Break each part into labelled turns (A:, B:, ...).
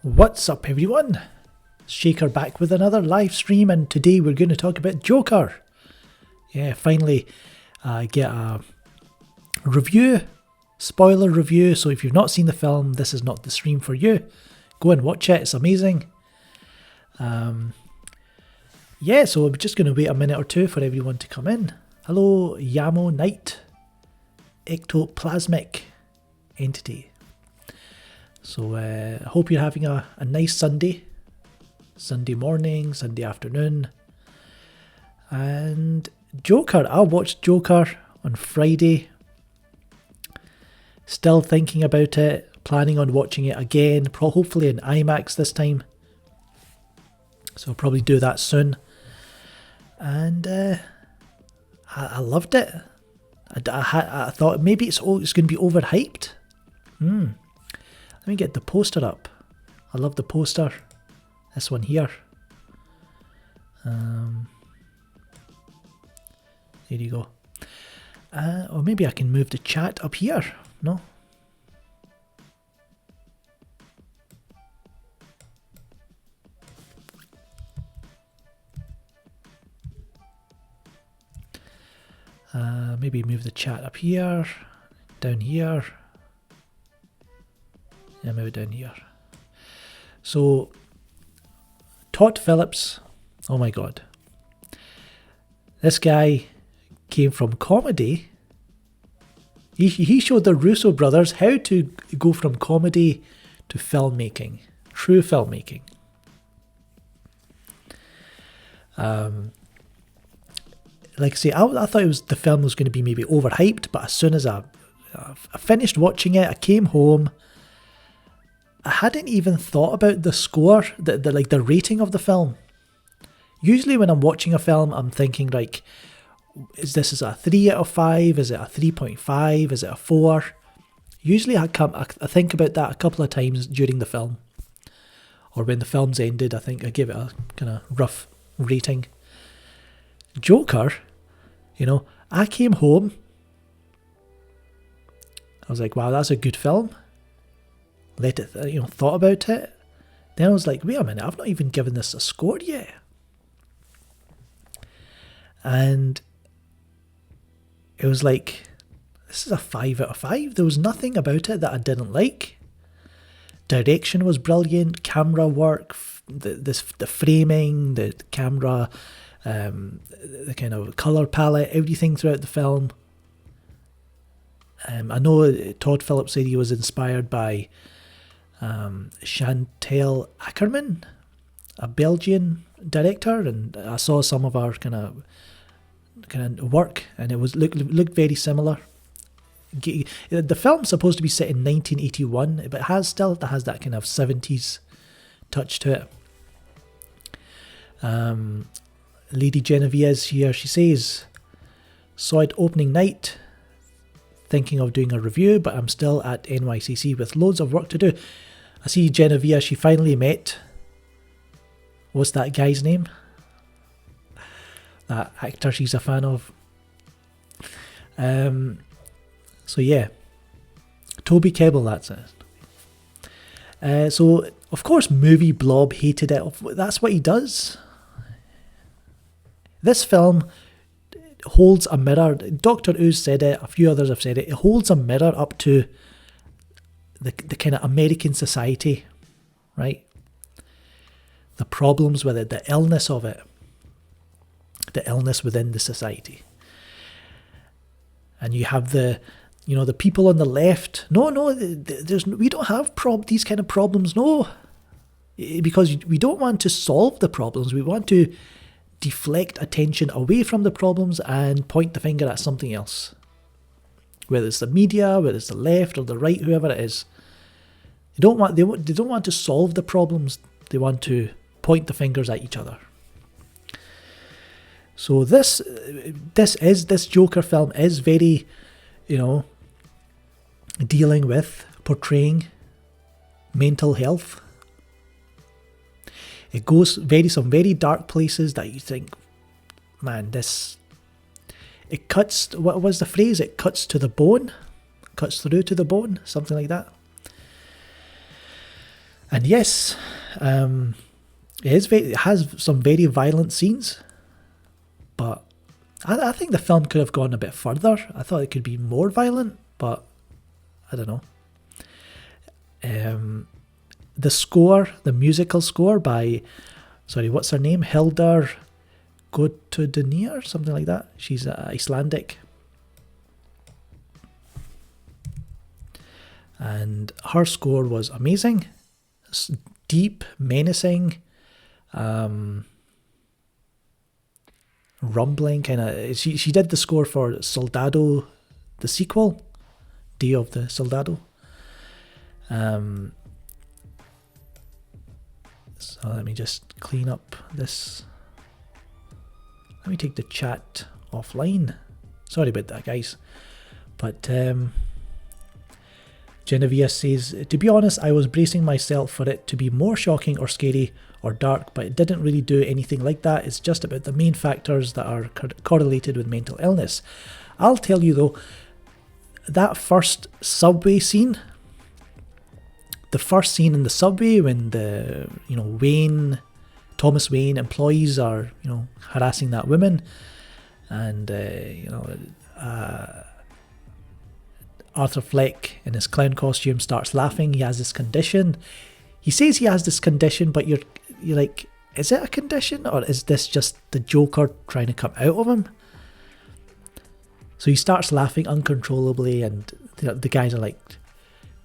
A: What's up, everyone? Shaker back with another live stream, and today we're going to talk about Joker. Yeah, finally get a review, spoiler review. So if you've not seen the film, this is not the stream for you. Go and watch it, it's amazing. Yeah, so we're just going to wait a minute or two for everyone to come in. Hello, Yamo Knight, ectoplasmic entity. So I hope you're having a nice Sunday morning, Sunday afternoon. And Joker, I watched Joker on Friday. Still thinking about it, planning on watching it again, hopefully in IMAX this time. So I'll probably do that soon. And I loved it. I thought maybe it's going to be overhyped. Let me get the poster up. I love the poster. This one here. There you go. Or maybe I can move the chat up here. No? Maybe move the chat up here, down here. Yeah, maybe down here. So, Todd Phillips, oh my god. This guy came from comedy. He showed the Russo brothers how to go from comedy to filmmaking, true filmmaking. Like I say, I thought the film was going to be maybe overhyped, but as soon as I finished watching it, I came home. I hadn't even thought about the score, the rating of the film. Usually when I'm watching a film, I'm thinking like, is this a 3 out of 5? Is it a 3.5? Is it a 4? Usually I think about that a couple of times during the film. Or when the film's ended, I think I give it a kind of rough rating. Joker, I came home. I was like, wow, that's a good film. Let it, thought about it. Then I was like, wait a minute, I've not even given this a score yet. And it was like, this is a 5 out of 5. There was nothing about it that I didn't like. Direction was brilliant, camera work, the framing, the camera, the kind of colour palette, everything throughout the film. I know Todd Phillips said he was inspired by Chantal Akerman, a Belgian director, and I saw some of our kind of work, and it was looked very similar. The film's supposed to be set in 1981, but it still has that kind of 70s touch to it. Lady Genevieve here, she says, saw it opening night, thinking of doing a review, but I'm still at NYCC with loads of work to do. I see Genevieve, she finally met, what's that guy's name? That actor she's a fan of. So yeah, Toby Kebbell, that's it. So of course Movie Blob hated it. That's what he does. This film holds a mirror. Dr. Ooze said it, a few others have said it. It holds a mirror up to the kind of American society, right? The problems with it, the illness of it, the illness within the society. And you have the people on the left. No, we don't have these kind of problems, no. Because we don't want to solve the problems. We want to deflect attention away from the problems and point the finger at something else. Whether it's the media, whether it's the left or the right, whoever it is. They don't want to solve the problems. They want to point the fingers at each other. So this Joker film is very, dealing with, portraying mental health. It goes some very dark places that you think, man, it cuts, what was the phrase? It cuts to the bone, cuts through to the bone, something like that. And yes, it has some very violent scenes, but I think the film could have gone a bit further. I thought it could be more violent, but I don't know. The score, the musical score by, sorry, what's her name? Hildur Gotudinir, something like that. She's Icelandic. And her score was amazing. Deep, menacing, rumbling, kind of. She did the score for Soldado, the sequel, Day of the Soldado. So let me just clean up this. Let me take the chat offline. Sorry about that, guys. But Genevieve says, to be honest, I was bracing myself for it to be more shocking or scary or dark, but it didn't really do anything like that. It's just about the main factors that are correlated with mental illness. I'll tell you though, that first subway scene, the first scene in the subway when the, Thomas Wayne employees are, harassing that woman, and, Arthur Fleck in his clown costume starts laughing. He has this condition. He says he has this condition, but you're like, is it a condition, or is this just the Joker trying to come out of him? So he starts laughing uncontrollably, and the guys are like,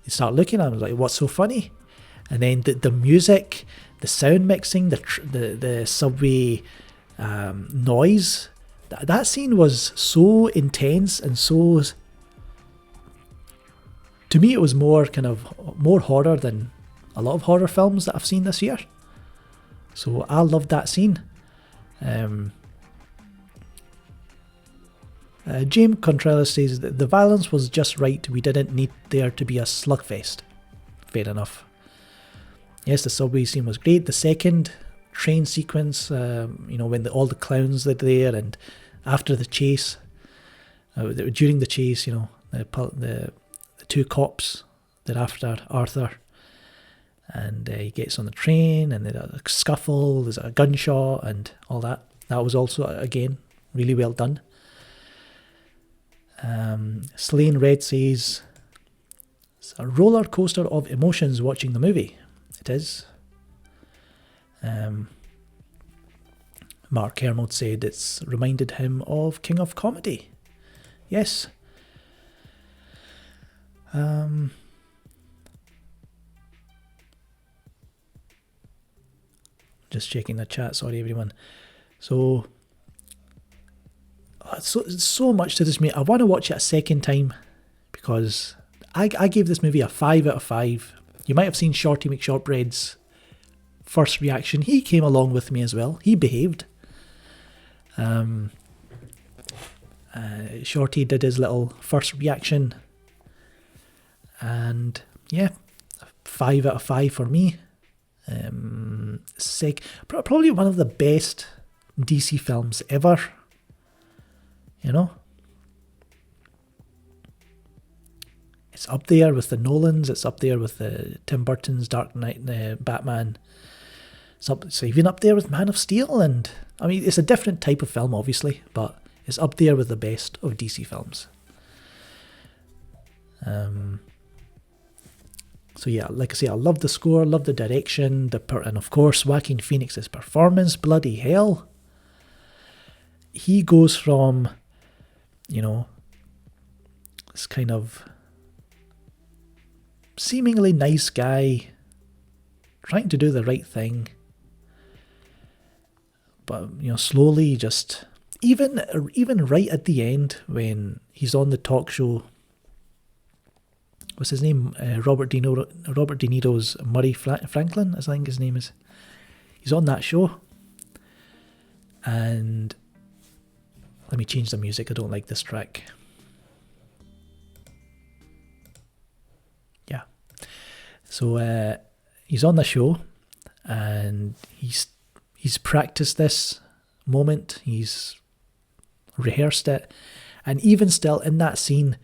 A: they start looking at him like, what's so funny? And then the music, the sound mixing, the subway noise, that scene was so intense and so, to me it was more horror than a lot of horror films that I've seen this year. So I loved that scene. James Contreras says that the violence was just right. We didn't need there to be a slugfest. Fair enough. Yes, the subway scene was great. The second train sequence, when all the clowns are there, and after the chase, during the chase, the two cops, they're after Arthur, and he gets on the train, and there's a scuffle, there's a gunshot, and all that. That was also, again, really well done. Slane Red says, it's a roller coaster of emotions watching the movie. It is. Mark Kermode said it's reminded him of King of Comedy. Yes. Just checking the chat, sorry everyone. So so much to this movie. I want to watch it a second time because I gave this movie a 5 out of 5. You might have seen Shorty McShortbread's first reaction. He came along with me as well. He behaved. Shorty did his little first reaction. And yeah, 5 out of 5 for me. Probably one of the best DC films ever. It's up there with the Nolans. It's up there with the Tim Burton's Dark Knight, Batman. It's even up there with Man of Steel. And I mean, it's a different type of film, obviously, but it's up there with the best of DC films. So yeah, like I say, I love the score, love the direction, and of course Joaquin Phoenix's performance. Bloody hell, he goes from, this kind of seemingly nice guy trying to do the right thing, but slowly just even right at the end when he's on the talk show. What's his name? Robert De Niro's Murray Franklin, I think his name is. He's on that show. And let me change the music. I don't like this track. Yeah. So he's on the show, and he's practiced this moment. He's rehearsed it, and even still in that scene,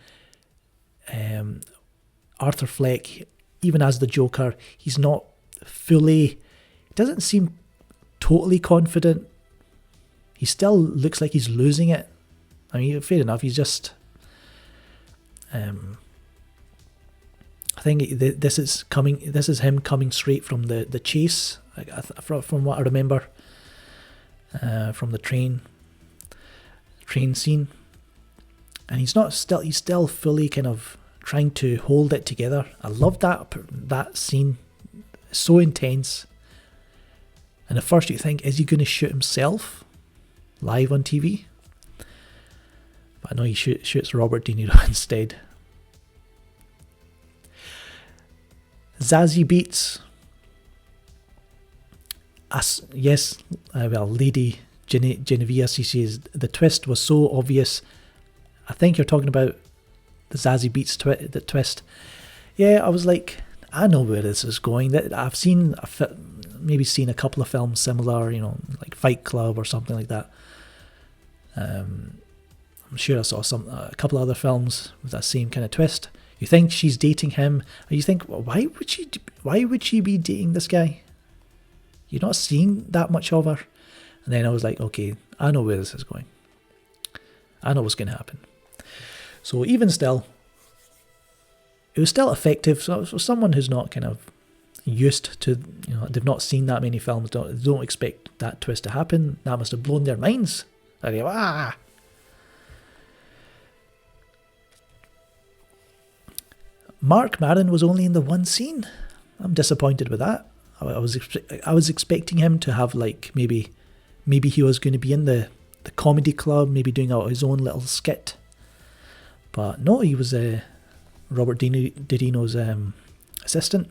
A: Arthur Fleck, even as the Joker, he's not fully, he doesn't seem totally confident. He still looks like he's losing it. I mean, fair enough, he's just, I think this is him coming straight from the chase, from what I remember, from the train scene. And he's still fully kind of trying to hold it together. I love that scene. It's so intense. And at first you think, is he going to shoot himself live on TV? But no, he shoots Robert De Niro instead. Zazie Beetz. Lady Genevieve, she says, the twist was so obvious. I think you're talking about the Zazie Beetz twist. Yeah, I was like, I know where this is going. That I've seen a couple of films similar, like Fight Club or something like that. I'm sure I saw a couple of other films with that same kind of twist. You think she's dating him, and you think, well, why would she be dating this guy? You're not seeing that much of her. And then I was like, okay, I know where this is going. I know what's going to happen. So even still, it was still effective. So someone who's not kind of used to, they've not seen that many films, don't expect that twist to happen. That must have blown their minds. I go, ah. Mark Maron was only in the one scene. I'm disappointed with that. I was expecting him to have, like, maybe he was going to be in the comedy club, maybe doing out his own little skit. But no, he was Robert De Niro's assistant.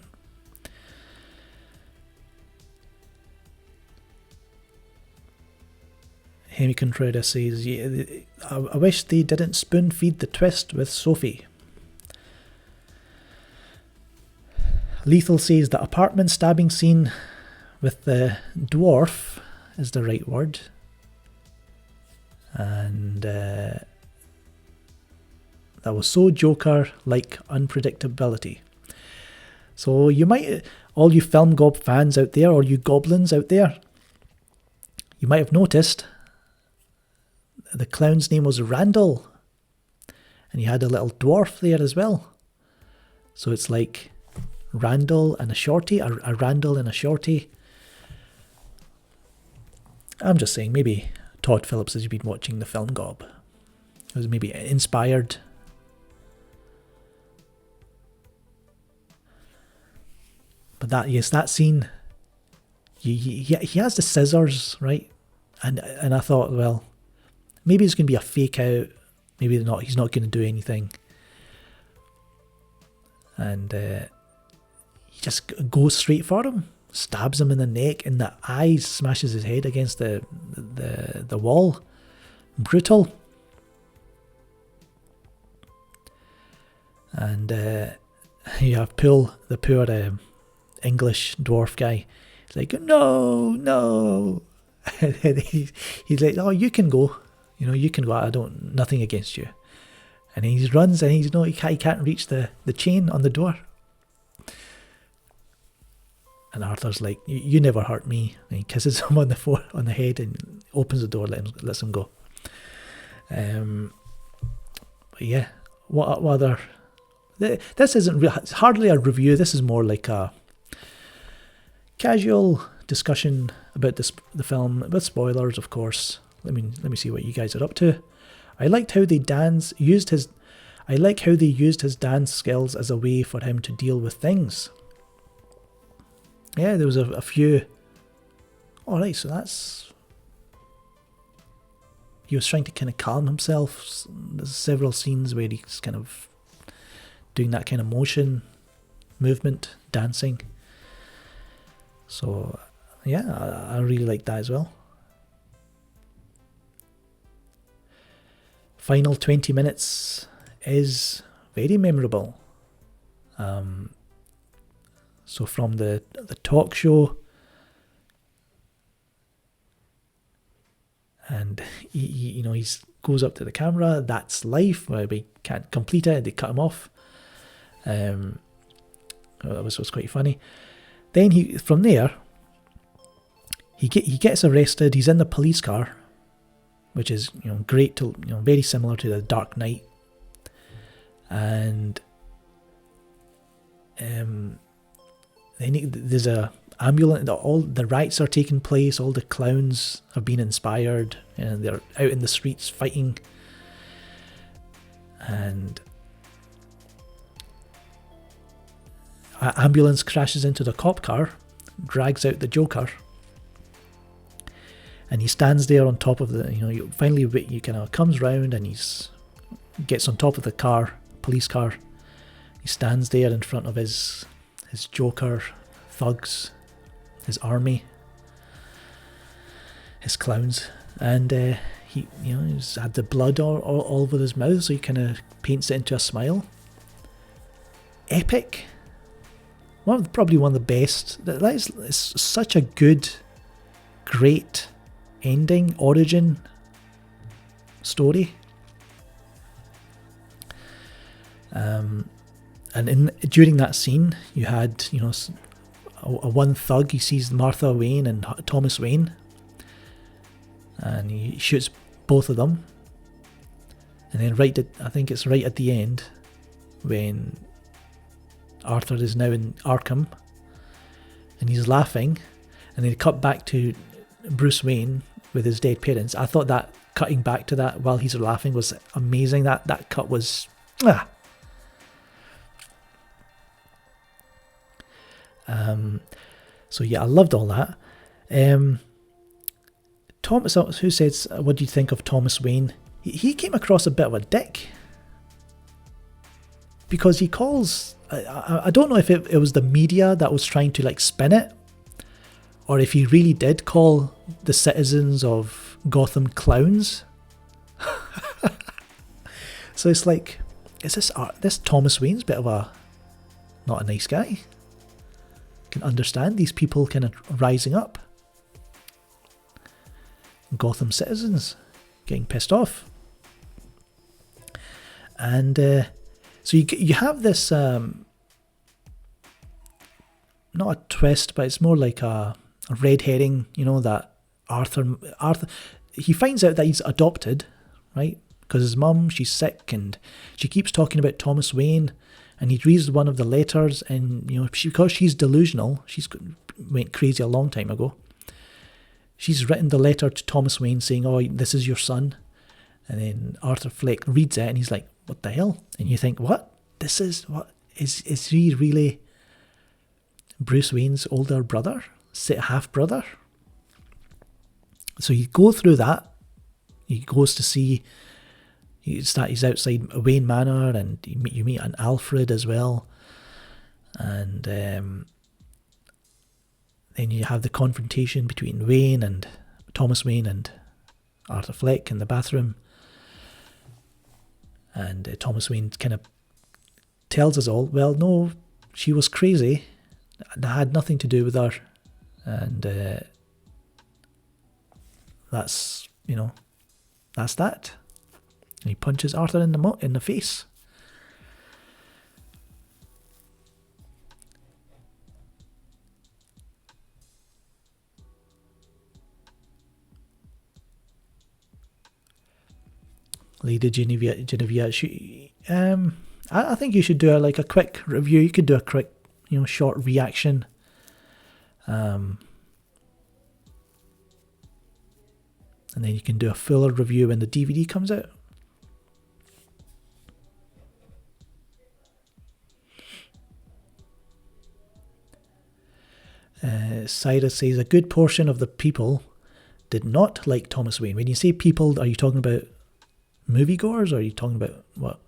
A: Hemi Contreras says, yeah, I wish they didn't spoon feed the twist with Sophie. Lethal says the apartment stabbing scene with the dwarf is the right word. And that was so Joker-like unpredictability. So you might, all you Film Gob fans out there, or you goblins out there, you might have noticed the clown's name was Randall. And he had a little dwarf there as well. So it's like Randall and a shorty, a Randall and a shorty. I'm just saying, maybe Todd Phillips has been watching the Film Gob. It was maybe inspired. But that scene, he has the scissors, right? And I thought, well, maybe it's going to be a fake out. Maybe not. He's not going to do anything. And he just goes straight for him, stabs him in the neck, and the eye, smashes his head against the wall. Brutal. And you have the poor English dwarf guy. He's like, no. he's like, oh, you can go. You can go. Nothing against you. And he runs, and he can't reach the chain on the door. And Arthur's like, you never hurt me. And he kisses him on the head and opens the door, lets him go. But yeah, what other? This isn't it's hardly a review. This is more like a casual discussion about the film, with spoilers, of course. Let me see what you guys are up to. I liked how they used his dance skills as a way for him to deal with things. Yeah, there was a few. Alright, so that's... He was trying to kind of calm himself. There's several scenes where he's kind of doing that kind of movement, dancing. So, yeah, I really like that as well. Final 20 minutes is very memorable. So from the talk show, and he goes up to the camera. That's life. Well, we can't complete it. They cut him off. That was quite funny. Then from there, he gets arrested. He's in the police car, which is great to very similar to the Dark Knight, and then there's a ambulance. All the riots are taking place. All the clowns have been inspired, and they're out in the streets fighting. And an ambulance crashes into the cop car, drags out the Joker, and he stands there on top of the. Finally, he kind of comes round and gets on top of the police car. He stands there in front of his Joker thugs, his army, his clowns, and he's had the blood all over his mouth, so he kind of paints it into a smile. Epic. Probably one of the best. It's such a good, great ending, origin story. And during that scene, you had a one thug. He sees Martha Wayne and Thomas Wayne, and he shoots both of them. And then I think it's right at the end, when Arthur is now in Arkham, and he's laughing, and then cut back to Bruce Wayne with his dead parents. I thought that cutting back to that while he's laughing was amazing. That cut was so yeah, I loved all that. Thomas, who says, what do you think of Thomas Wayne? He came across a bit of a dick, because he calls, I don't know if it was the media that was trying to spin it, or if he really did call the citizens of Gotham clowns. So it's like, is this Thomas Wayne's bit of not a nice guy? Can understand these people kind of rising up. Gotham citizens getting pissed off. And so you have this, not a twist, but it's more like a red herring, that Arthur, he finds out that he's adopted, right? Because his mum, she's sick, and she keeps talking about Thomas Wayne, and he reads one of the letters, and because she's delusional, she's went crazy a long time ago. She's written the letter to Thomas Wayne saying, "Oh, this is your son," and then Arthur Fleck reads it, and he's like, "What the hell?" And you think, "What? This is what is he really Bruce Wayne's older brother, half brother?" So you go through that. He goes to see. He's outside Wayne Manor, and you meet an Alfred as well, and then you have the confrontation between Wayne and Thomas Wayne and Arthur Fleck in the bathroom, and Thomas Wayne kind of tells us all, well, no, she was crazy, that had nothing to do with her, and that's that. And he punches Arthur in the face. Lady Genevieve, I think you should do a quick review. You could do a quick, short reaction. And then you can do a fuller review when the DVD comes out. Cyrus says a good portion of the people did not like Thomas Wayne. When you say people, are you talking about moviegoers, or are you talking about what?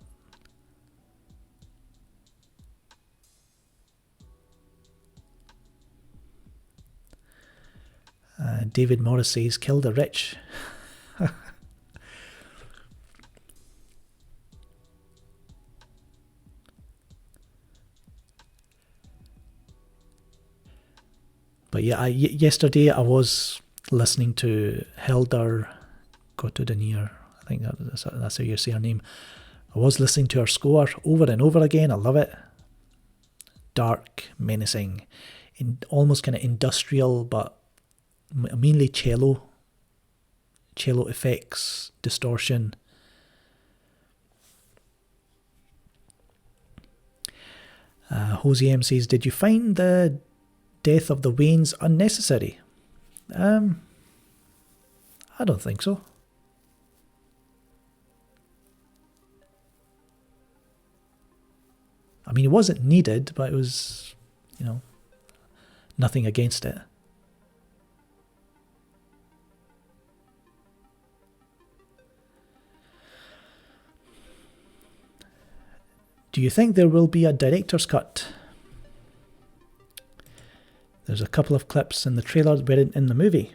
A: David Morris says, kill the rich. But yeah, yesterday I was listening to Hildur Gottudanier. I think that's how you say her name. I was listening to her score over and over again. I love it. Dark, menacing, almost kind of industrial, but mainly cello effects, distortion. Jose M says, did you find the death of the Waynes unnecessary? I don't think so. I mean, it wasn't needed, but it was, nothing against it. Do you think there will be a director's cut? There's a couple of clips in the trailer that were in the movie.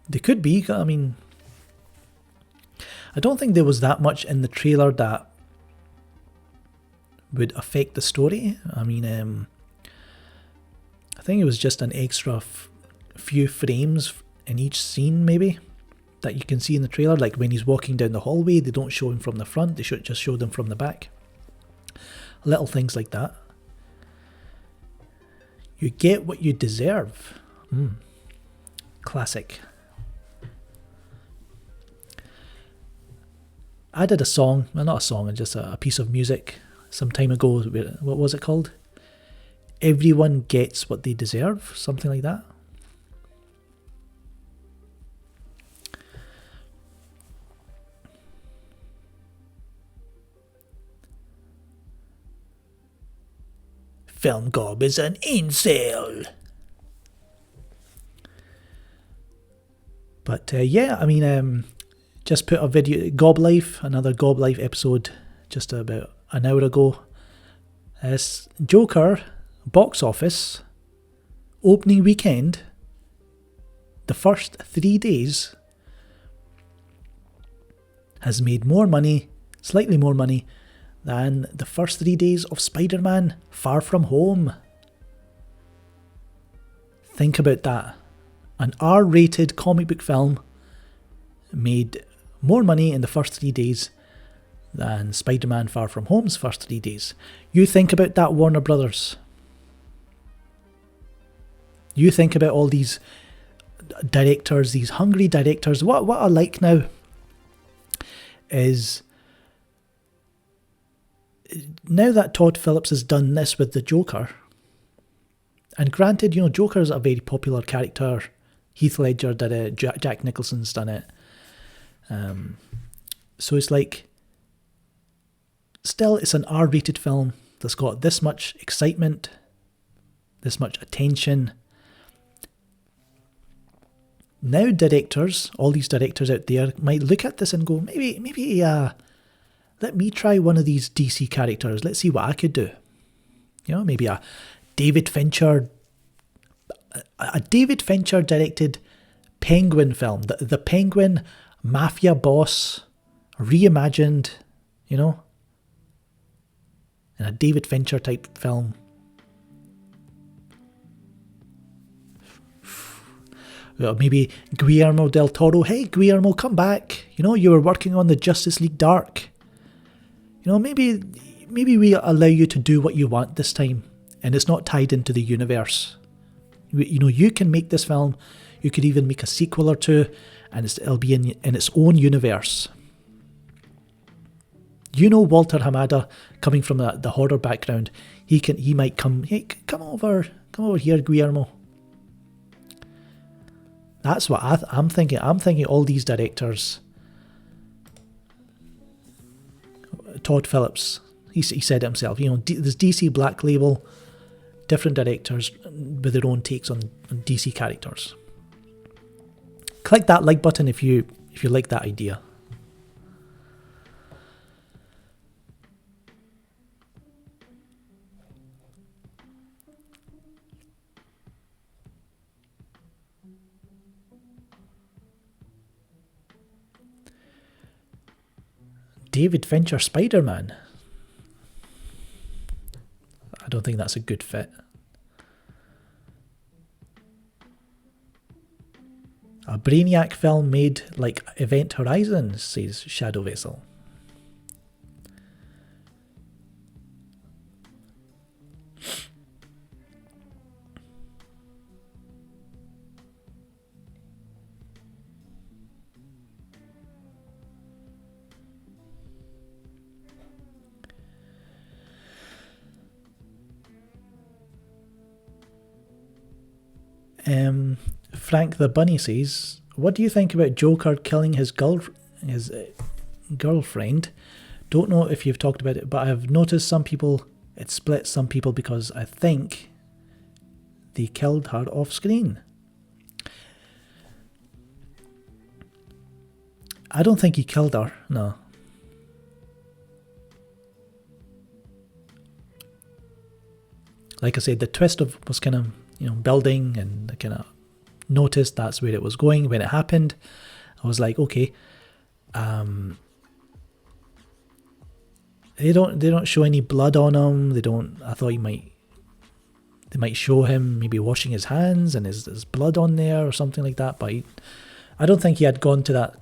A: They could be. I mean, I don't think there was that much in the trailer that would affect the story. I mean, I think it was just an extra few frames in each scene, maybe, that you can see in the trailer. Like when he's walking down the hallway, they don't show him from the front, they should just show them from the back. Little things like that. You get what you deserve. Classic. I did a song, well, not a song, just a piece of music some time ago. What was it called? Everyone Gets What They Deserve, something like that. Film Gob is an incel. But yeah, I mean, just put a video, Gob Life, another Gob Life episode just about an hour ago. Joker box office opening weekend, the first 3 days, has made more money, slightly more money, than the first 3 days of Spider-Man Far From Home. Think about that. An R-rated comic book film made more money in the first 3 days than Spider-Man Far From Home's first 3 days. You think about that, Warner Brothers. You think about all these directors, these hungry directors. What I like now is, now that Todd Phillips has done this with the Joker, and granted, Joker is a very popular character. Heath Ledger did it, Jack Nicholson's done it. So it's like, still, it's an R-rated film that's got this much excitement, this much attention. Now directors, all these directors out there, might look at this and go, maybe let me try one of these DC characters. Let's see what I could do. Maybe a David Fincher directed Penguin film. The Penguin mafia boss reimagined, in a David Fincher type film. Maybe Guillermo del Toro. Hey, Guillermo, come back. You were working on the Justice League Dark. Maybe we allow you to do what you want this time, and it's not tied into the universe. You can make this film. You could even make a sequel or two, and it'll be in its own universe. Walter Hamada, coming from the horror background, he might come. Hey, come over here, Guillermo. That's what I'm thinking. I'm thinking all these directors. Todd Phillips, he said it himself. There's DC Black Label, different directors with their own takes on DC characters. Click that like button if you like that idea. David Fincher Spider-Man. I don't think that's a good fit. A Brainiac film made like Event Horizon, says Shadow Vessel. Frank the Bunny says, what do you think about Joker killing his girlfriend? Don't know if you've talked about it, but I've noticed it split some people because I think they killed her off screen. I don't think he killed her, no. Like I said, the twist was kind of, building, and I kind of noticed that's where it was going when it happened. I was like, okay, they don't show any blood on him. I thought they might show him maybe washing his hands and his blood on there or something like that. But I don't think he had gone to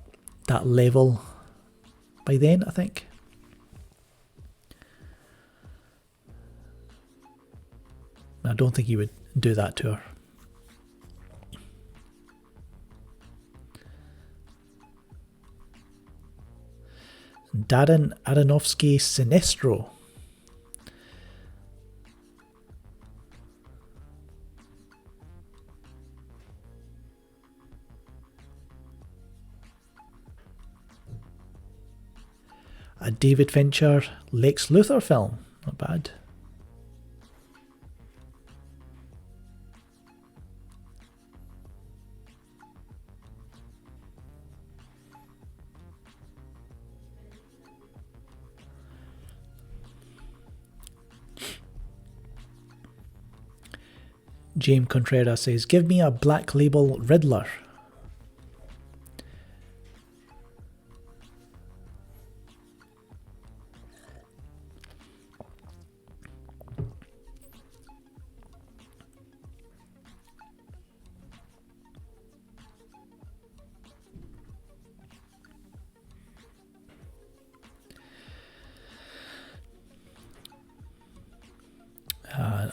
A: that level by then, I think. I don't think he would do that to her. Darren Aronofsky Sinestro. A David Fincher Lex Luthor film. Not bad. James Contreras says, give me a Black Label Riddler.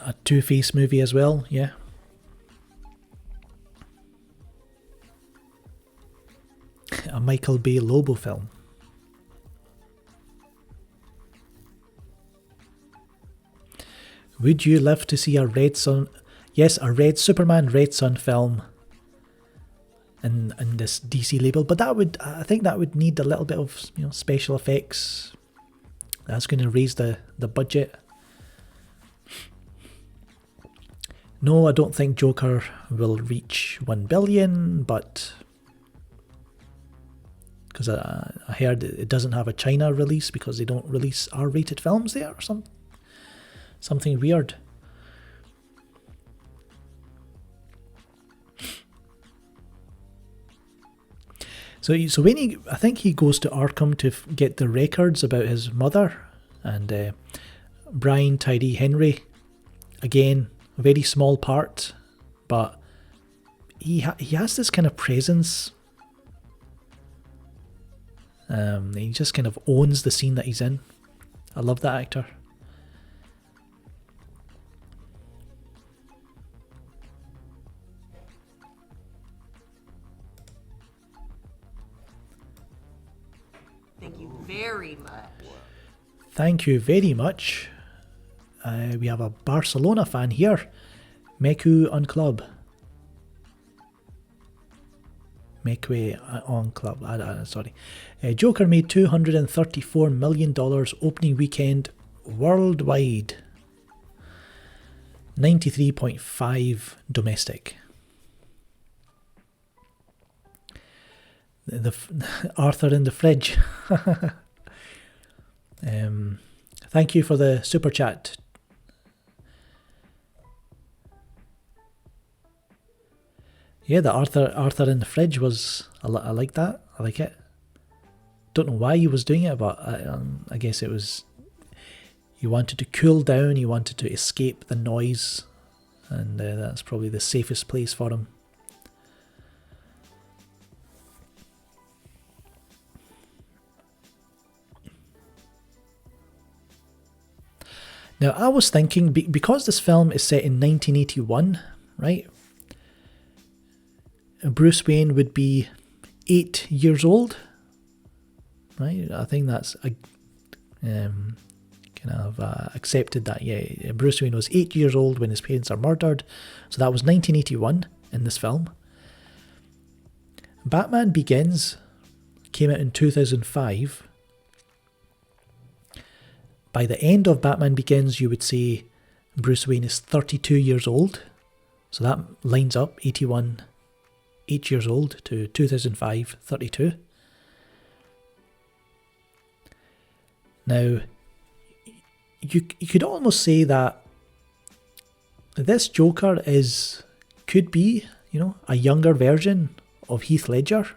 A: A Two-Face movie as well, yeah. A Michael Bay Lobo film. Would you love to see a Red Sun? Yes, a Superman Red Sun film in this DC label, but I think that would need a little bit of special effects. That's going to raise the budget. No, I don't think Joker will reach 1 billion, but because I heard it doesn't have a China release because they don't release R-rated films there or something weird. So when I think he goes to Arkham to get the records about his mother, and Brian Tyree Henry, again, a very small part, but he has this kind of presence. He just kind of owns the scene that he's in. I love that actor.
B: Thank you very much.
A: Thank you very much. We have a Barcelona fan here. Meku on club. Mekwe on club. Sorry. Joker made $234 million opening weekend worldwide. 93.5 domestic. The Arthur in the fridge. Thank you for the super chat. Yeah, the Arthur in the fridge was. I like that. I like it. Don't know why he was doing it, but I guess it was. He wanted to cool down. He wanted to escape the noise, and that's probably the safest place for him. Now, I was thinking, because this film is set in 1981, right? Bruce Wayne would be 8 years old, right? I think that's accepted that, yeah. Bruce Wayne was 8 years old when his parents are murdered, so that was 1981 in this film. Batman Begins came out in 2005. By the end of Batman Begins, you would say Bruce Wayne is 32 years old. So that lines up, 81, 8 years old to 2005, 32. Now, you could almost say that this Joker could be, a younger version of Heath Ledger.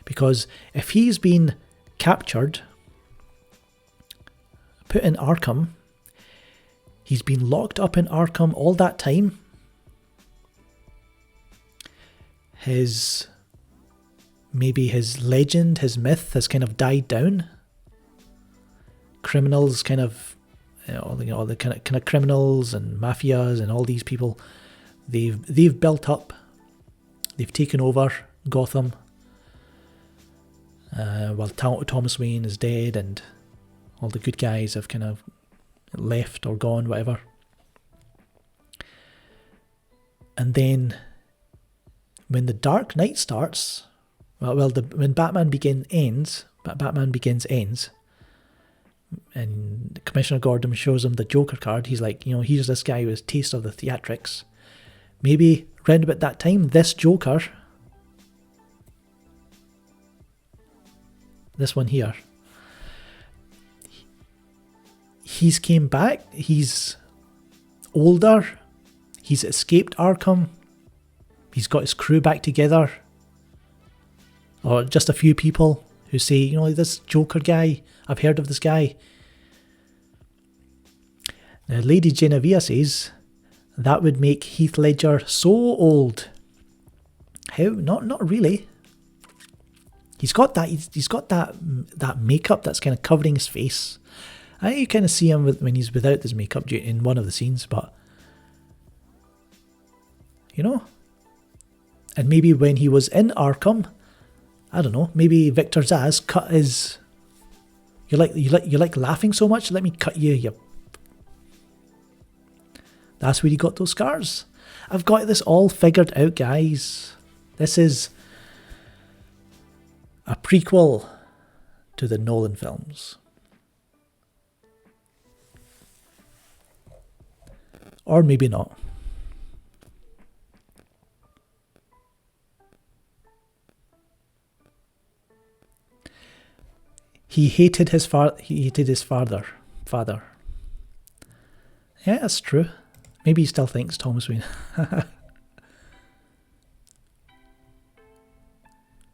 A: Because if he's been captured, put in Arkham, he's been locked up in Arkham all that time. His legend, his myth has kind of died down. Criminals kind of, all the kind of criminals and mafias and all these people, they've built up, they've taken over Gotham. While Thomas Wayne is dead and all the good guys have kind of left or gone, whatever. And then when the Dark Knight starts, when Batman Begins ends, and Commissioner Gordon shows him the Joker card, he's like, here's this guy with a taste of the theatrics. Maybe round about that time, this Joker, this one here, he's came back, he's older, he's escaped Arkham, he's got his crew back together, or just a few people who say, this Joker guy, I've heard of this guy. Now, Lady Genevieve says that would make Heath Ledger so old. How? Not really. He's got that makeup that's kind of covering his face. You kind of see him when he's without his makeup in one of the scenes, but and maybe when he was in Arkham, I don't know, maybe Victor Zsasz cut his. You like laughing so much? Let me cut you. That's where you got those scars. I've got this all figured out, guys. This is a prequel to the Nolan films. Or maybe not. He hated his father. Yeah, that's true. Maybe he still thinks Thomas Wayne.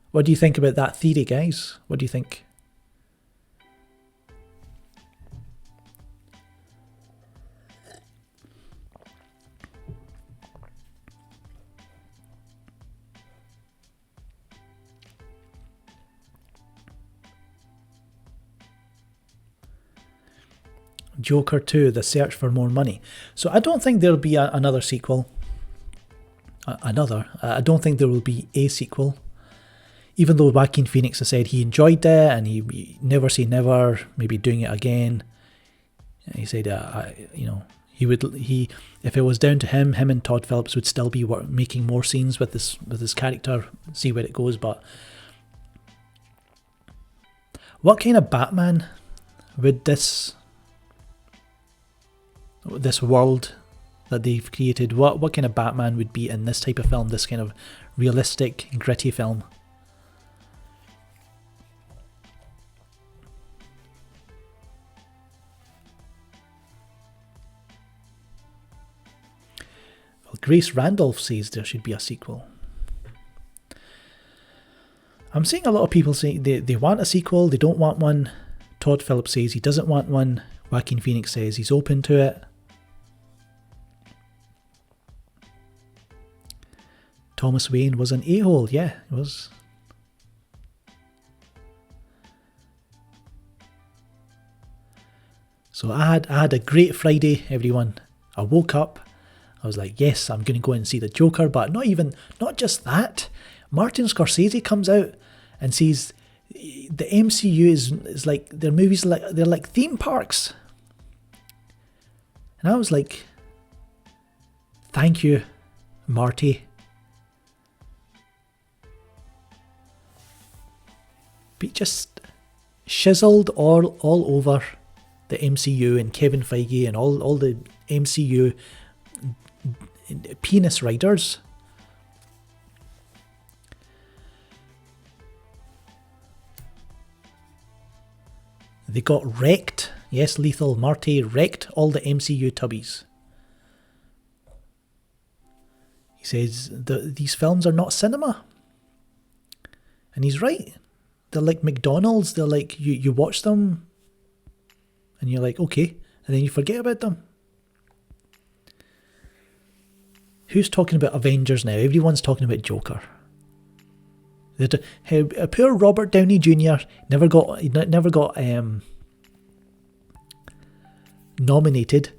A: What do you think about that theory, guys? What do you think? Joker 2, The Search for More Money. So I don't think there'll be another sequel. I don't think there will be a sequel. Even though Joaquin Phoenix has said he enjoyed it and he never say never, maybe doing it again. He said, if it was down to him and Todd Phillips would still be making more scenes with this character, see where it goes. But what kind of Batman would this world that they've created, what kind of Batman would be in this type of film, this kind of realistic, gritty film? Well, Grace Randolph says there should be a sequel. I'm seeing a lot of people saying they want a sequel, they don't want one. Todd Phillips says he doesn't want one. Joaquin Phoenix says he's open to it. Thomas Wayne was an a-hole, yeah, it was. So I had a great Friday, everyone. I woke up, I was like, yes, I'm going to go and see the Joker, but not just that. Martin Scorsese comes out and says the MCU is like, their movies, they're like theme parks. And I was like, thank you, Marty. But just chiseled all over the MCU and Kevin Feige and all the MCU penis riders. They got wrecked. Yes, Lethal Marty wrecked all the MCU tubbies. He says these films are not cinema. And he's right. They're like McDonald's. They're like, you watch them and you're like, okay. And then you forget about them. Who's talking about Avengers now? Everyone's talking about Joker. Poor Robert Downey Jr. never got nominated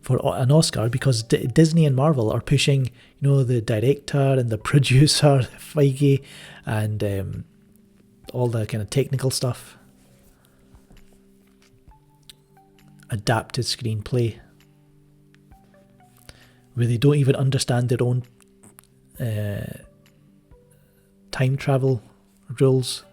A: for an Oscar because Disney and Marvel are pushing, the director and the producer, Feige, and all the kind of technical stuff. Adapted screenplay. Where they don't even understand their own time travel rules.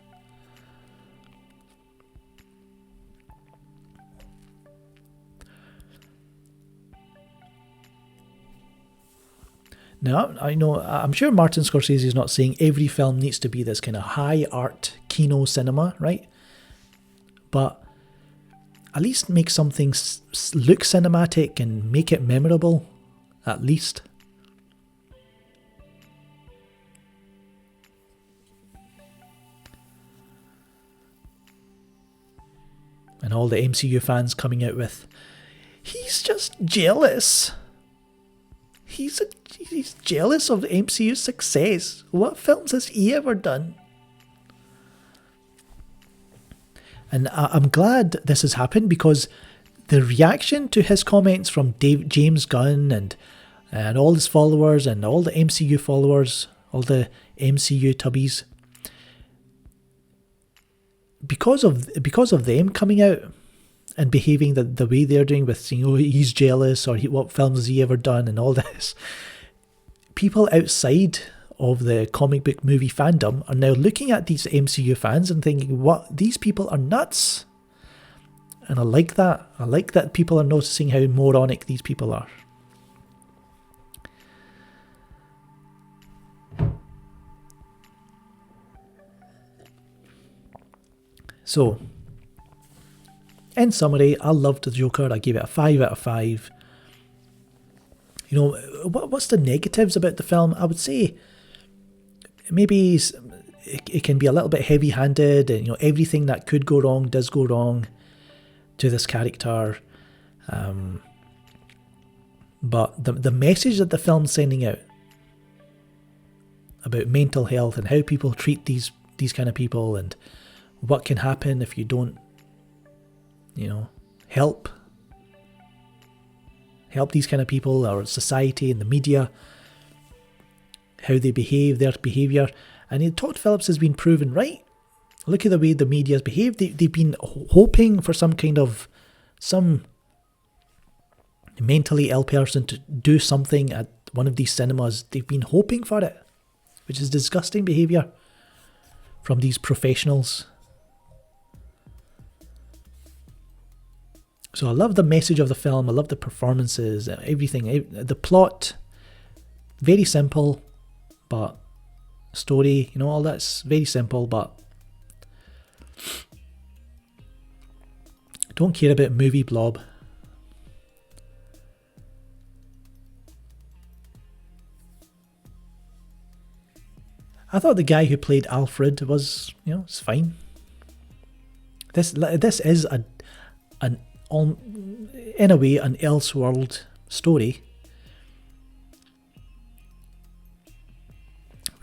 A: Now, I'm sure Martin Scorsese is not saying every film needs to be this kind of high art kino cinema, right? But at least make something look cinematic and make it memorable, at least. And all the MCU fans coming out with, he's just jealous. He's jealous of the MCU's success. What films has he ever done? And I'm glad this has happened because the reaction to his comments from James Gunn and all his followers and all the MCU followers, all the MCU tubbies, because of them coming out and behaving the way they're doing with saying, oh, he's jealous, or what films has he ever done, and all this, people outside of the comic book movie fandom are now looking at these MCU fans and thinking, what, these people are nuts. And I like that. I like that people are noticing how moronic these people are. So, in summary, I loved the Joker. I gave it a 5 out of 5. What's the negatives about the film? I would say maybe it can be a little bit heavy-handed, and everything that could go wrong does go wrong to this character. But the message that the film's sending out about mental health and how people treat these kind of people and what can happen if you don't, help these kind of people, or society and the media, how they behave, their behaviour. And Todd Phillips has been proven right. Look at the way the media's behaved. They've been hoping for some mentally ill person to do something at one of these cinemas. They've been hoping for it, which is disgusting behaviour from these professionals. So I love the message of the film. I love the performances, everything. The plot, very simple, but story, all that's very simple, but don't care about movie blob. I thought the guy who played Alfred was, it's fine. This is in a way an Elseworld story.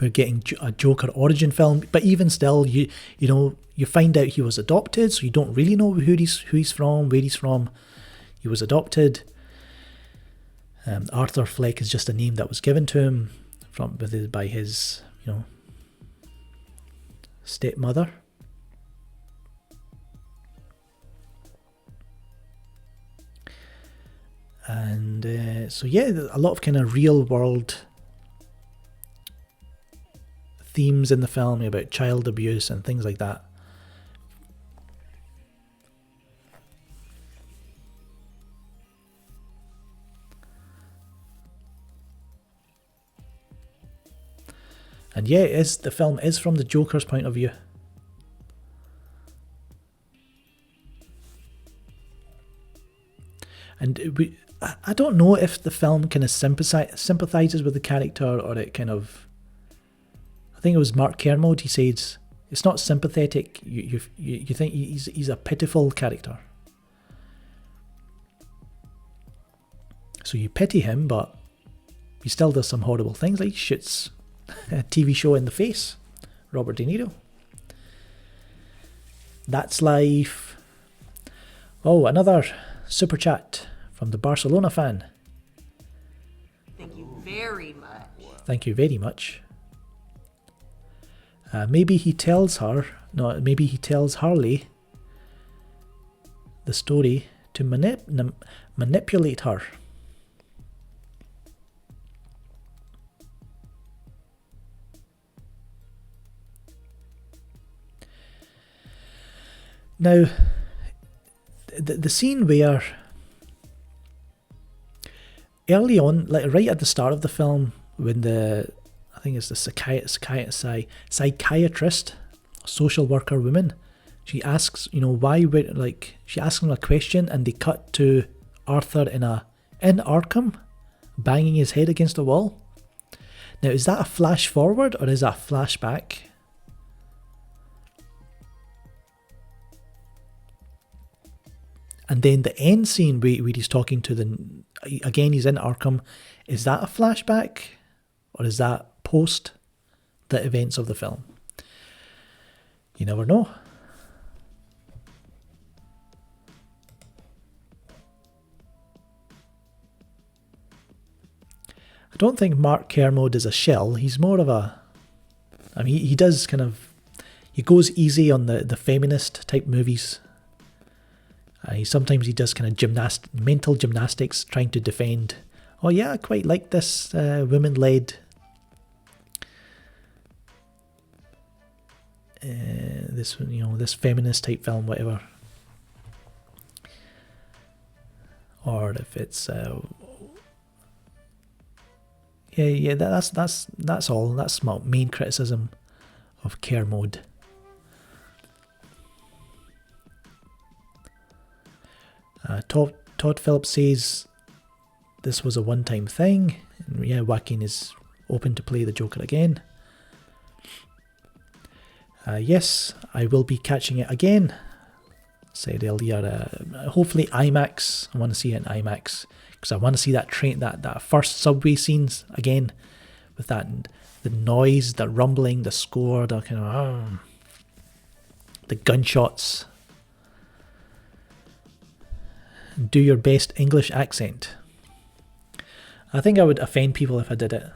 A: We're getting a Joker origin film, but even still, you find out he was adopted, so you don't really know who he's from, where he's from. he was adopted. Arthur Fleck is just a name that was given to him by his, stepmother. And so yeah, a lot of kind of real world themes in the film about child abuse and things like that. And yeah, the film is from the Joker's point of view. And I don't know if the film kind of sympathizes with the character, or it kind of... I think it was Mark Kermode, he says, it's not sympathetic, you think he's a pitiful character. So you pity him, but he still does some horrible things, like he shoots a TV show in the face, Robert De Niro. That's life. Oh, another super chat from the Barcelona fan.
B: Thank you very much.
A: Thank you very much. Maybe he tells Harley the story to manipulate her. Now, the scene where early on, like right at the start of the film, when I think it's the psychiatrist, social worker woman, she asks, she asks him a question, and they cut to Arthur in Arkham, banging his head against the wall. Now, is that a flash forward or is that a flashback? And then the end scene where he's talking to again, he's in Arkham. Is that a flashback? Or is that post the events of the film? You never know. I don't think Mark Kermode is a shell. He's more of a... I mean, he does kind of... He goes easy on the feminist type movies. Sometimes he does kind of mental gymnastics trying to defend, oh yeah, I quite like this women-led this feminist type film, whatever. Or if it's that's all. That's my main criticism of Kermode. Todd Phillips says this was a one-time thing. And yeah, Joaquin is open to play the Joker again. Yes, I will be catching it again. Said earlier, hopefully IMAX. I want to see it in IMAX because I want to see that train, that first subway scenes again, with the noise, the rumbling, the score, the kind of the gunshots. Do your best English accent. I think I would offend people if I did it.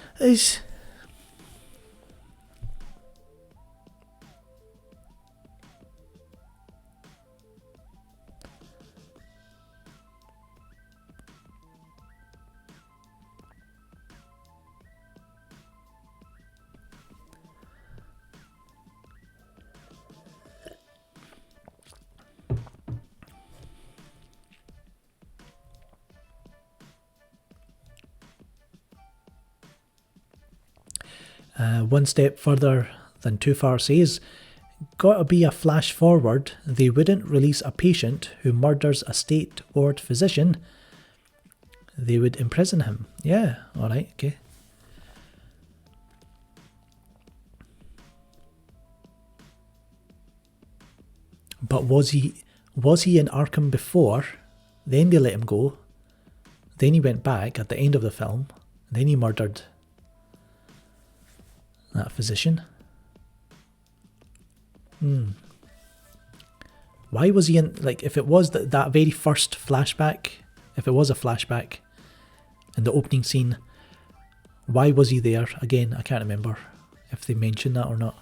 A: It's one step further than Too Far says, gotta be a flash forward. They wouldn't release a patient who murders a state board physician. They would imprison him. Yeah, alright, okay. But was he in Arkham before? Then they let him go. Then he went back at the end of the film. Then he murdered that physician. Why was he in, like, if it was that very first flashback, if it was a flashback in the opening scene, why was he there? Again, I can't remember if they mentioned that or not.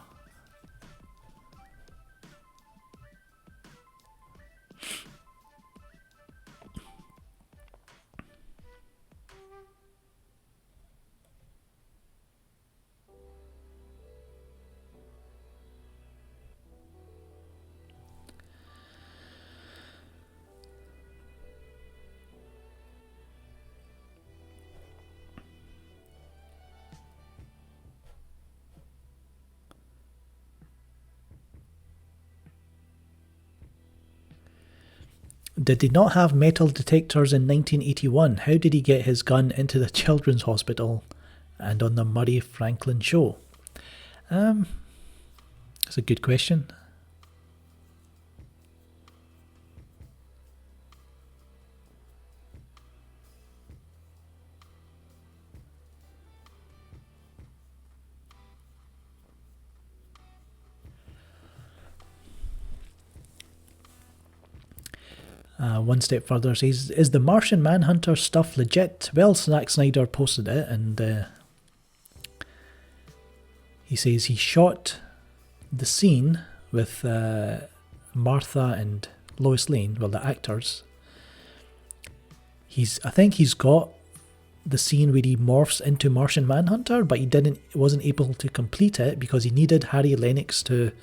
A: Did they not have metal detectors in 1981? How did he get his gun into the children's hospital and on the Murray Franklin show? That's a good question. One step further says, is the Martian Manhunter stuff legit? Well, Zack Snyder posted it, and he says he shot the scene with Martha and Lois Lane, well, the actors. I think he's got the scene where he morphs into Martian Manhunter, but he wasn't able to complete it because he needed Harry Lennox to.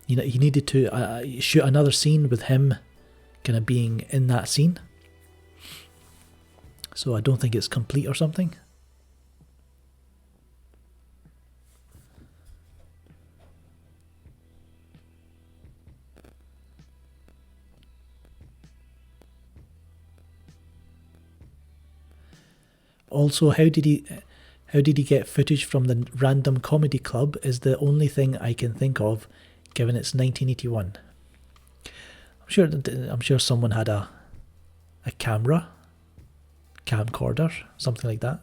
A: He needed to shoot another scene with him kind of being in that scene. So I don't think it's complete or something. Also, how did he get footage from the random comedy club is the only thing I can think of, given it's 1981. I'm sure someone had a camcorder, something like that.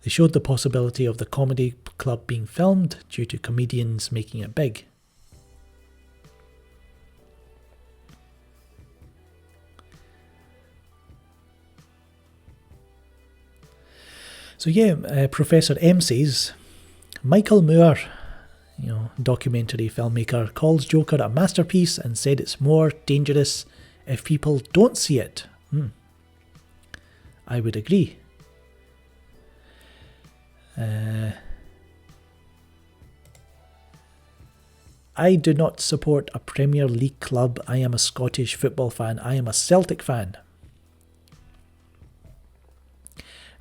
A: They showed the possibility of the comedy club being filmed due to comedians making it big. So yeah, Professor M says, Michael Moore, documentary filmmaker, calls Joker a masterpiece and said it's more dangerous if people don't see it. I would agree. I do not support a Premier League club. I am a Scottish football fan. I am a Celtic fan.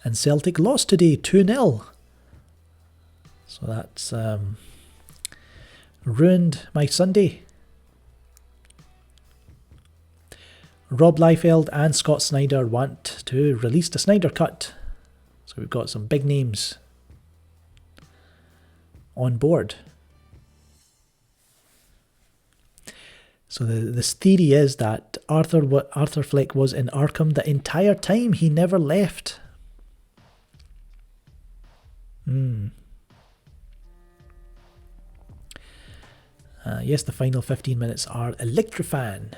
A: And Celtic lost today, 2-0. So that's ruined my Sunday. Rob Liefeld and Scott Snyder want to release the Snyder Cut. So we've got some big names on board. So this theory is that Arthur Fleck was in Arkham the entire time. He never left. Yes, the final 15 minutes are electrifying.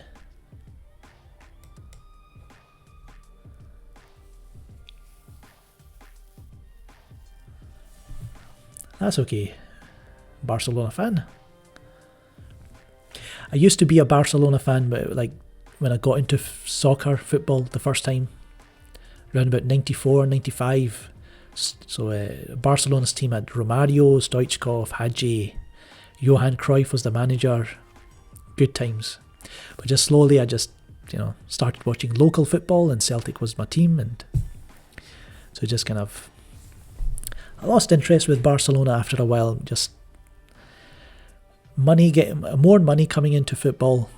A: That's okay, Barcelona fan. I used to be a Barcelona fan, but like when I got into football the first time, around about 94, 95. So Barcelona's team had Romario, Stoichkov, Hagi, Johan Cruyff was the manager. Good times. But just slowly I started watching local football, and Celtic was my team, and so just kind of I lost interest with Barcelona after a while. Just more money coming into football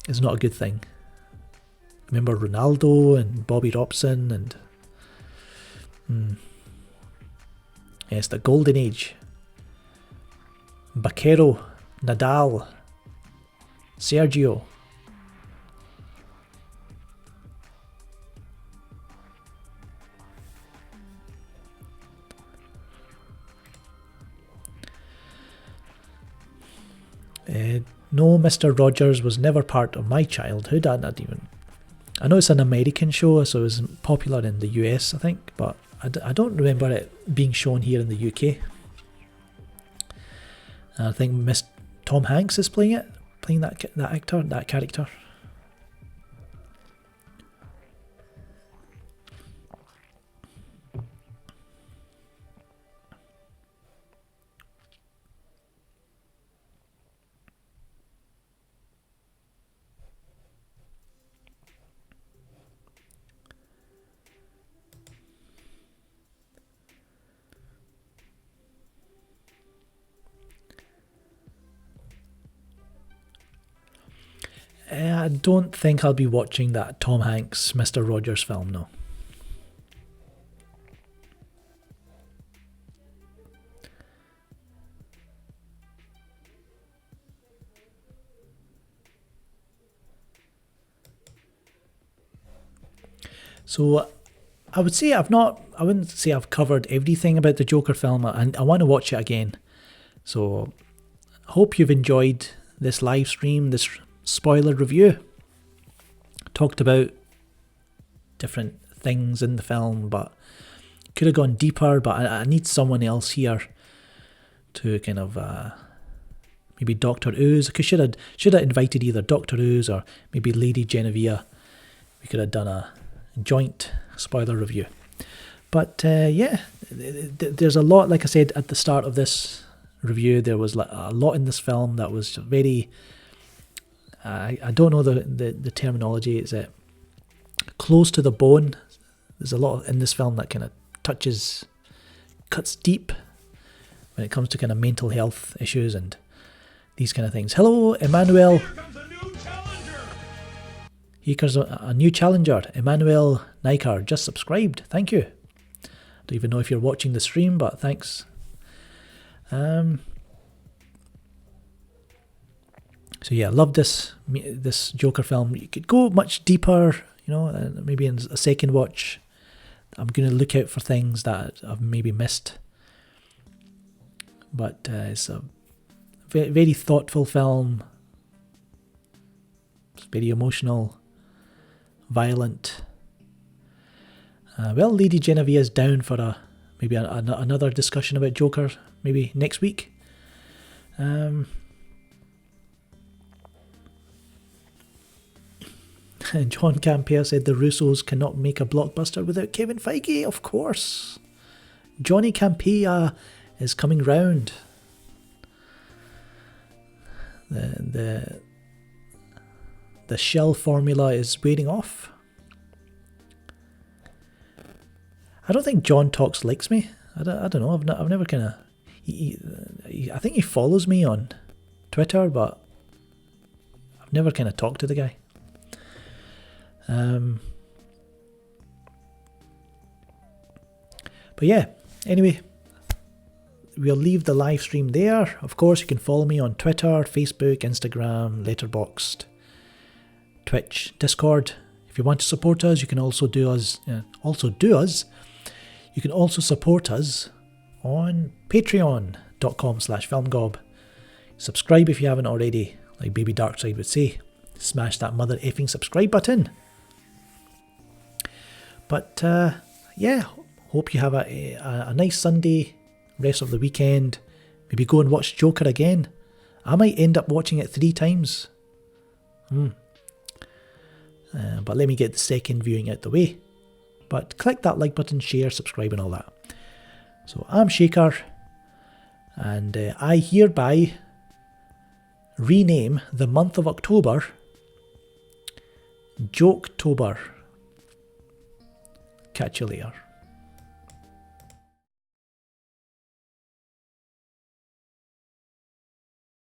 A: is not a good thing. Remember Ronaldo and Bobby Robson and yes, the golden age. Baquero, Nadal, Sergio. No, Mr. Rogers was never part of my childhood. I know it's an American show, so it was popular in the US, I think, but I don't remember it being shown here in the UK. I think Tom Hanks is playing that character. I don't think I'll be watching that Tom Hanks Mr. Rogers film, no. So I wouldn't say I've covered everything about the Joker film, and I want to watch it again. So I hope you've enjoyed this live stream, this spoiler review. Talked about different things in the film, but could have gone deeper, but I need someone else here to kind of maybe Dr. Ooze. I should have invited either Dr. Ooze or maybe Lady Genevieve. We could have done a joint spoiler review. But yeah, there's a lot, like I said at the start of this review, there was a lot in this film that was very, I don't know the terminology, is it close to the bone? There's a lot in this film that kind of cuts deep when it comes to kind of mental health issues and these kind of things. Hello, Emmanuel. Here comes a new challenger. Emmanuel Nikar just subscribed. Thank you. Don't even know if you're watching the stream, but thanks. So yeah, love this Joker film. You could go much deeper, maybe in a second watch. I'm going to look out for things that I've maybe missed. But it's a very, very thoughtful film. It's very emotional, violent. Well, Lady Genevieve is down for maybe another discussion about Joker, maybe next week. John Campea said the Russos cannot make a blockbuster without Kevin Feige. Of course. Johnny Campea is coming round. The shell formula is wearing off. I don't think John Talks likes me. I don't know. I've never kind of. I think he follows me on Twitter, but I've never kind of talked to the guy. But yeah, anyway, we'll leave the live stream there. Of course, you can follow me on Twitter, Facebook, Instagram, Letterboxd, Twitch, Discord. If you want to support us, you can also do us. You can also support us on patreon.com/filmgob. Subscribe if you haven't already, like Baby Darkside would say. Smash that mother effing subscribe button. But yeah, hope you have a nice Sunday, rest of the weekend. Maybe go and watch Joker again. I might end up watching it 3 times. But let me get the second viewing out the way. But click that like button, share, subscribe and all that. So I'm Shaker, and I hereby rename the month of October Joketober. Catch you later.